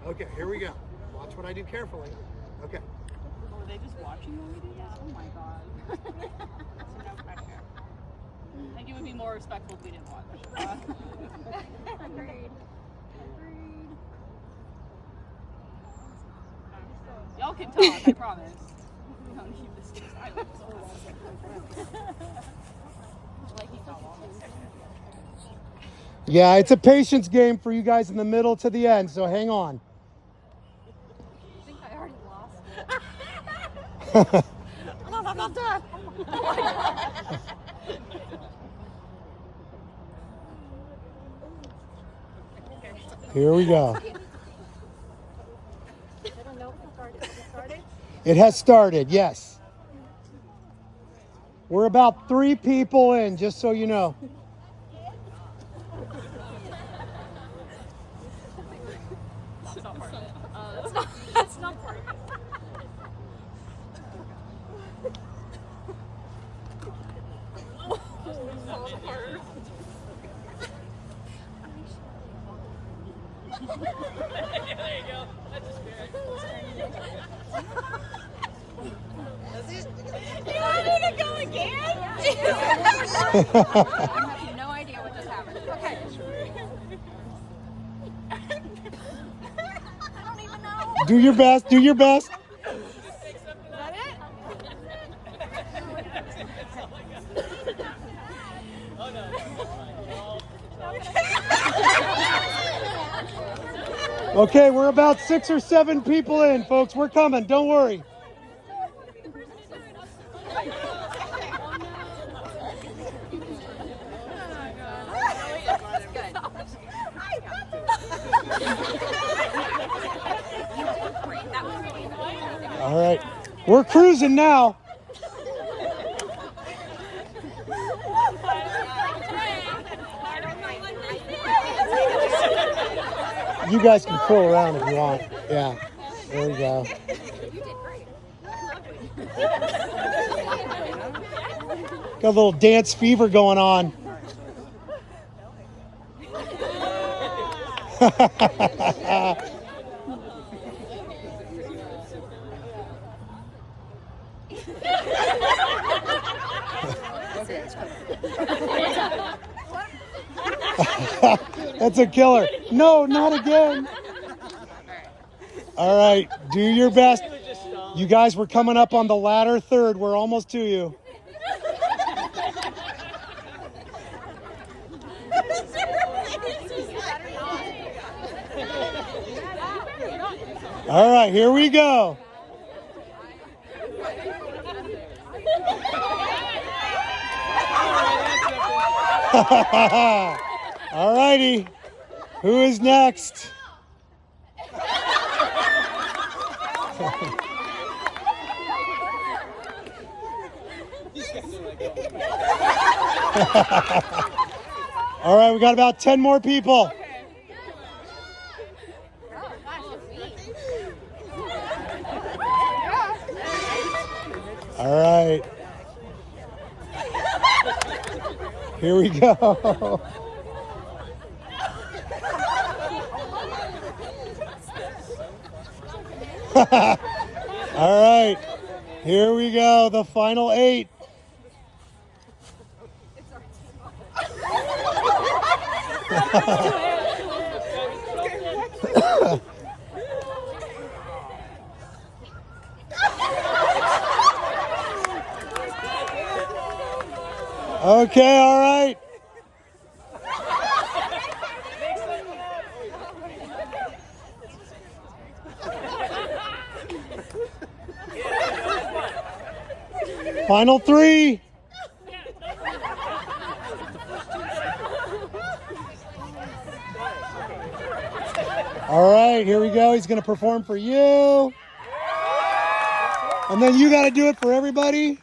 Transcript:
Okay, here we go. Watch what I do carefully. Okay. Were they just watching when we do this? Oh my god. So no pressure. I think it would be more respectful if we didn't watch. Agreed. Y'all can talk, I promise. We don't need this to silence. Yeah, it's a patience game for you guys in the middle to the end, so hang on. I think I already lost it. I'm not done. Here we go. I don't know if it started. It has started, yes. We're about 3 people in, just so you know. That's not part of it. There you go. That's the spirit. You want me to go again? I have no idea what just happened. Okay. I don't even know. Do your best, do your best. Is that it? Oh no. Okay, we're about 6 or 7 people in, folks. We're coming, don't worry. All right, we're cruising now. You guys can pull around if you want. Yeah, there we go. You did great. Got a little dance fever going on. That's a killer. No, not again. All right, do your best. You guys, we're coming up on the latter third. We're almost to you. All right, here we go. All righty, who is next? All right, we got about 10 more people. All right. Here we go. All right. Here we go. The final 8. Okay, all right. Final 3. All right, here we go. He's going to perform for you. And then you got to do it for everybody.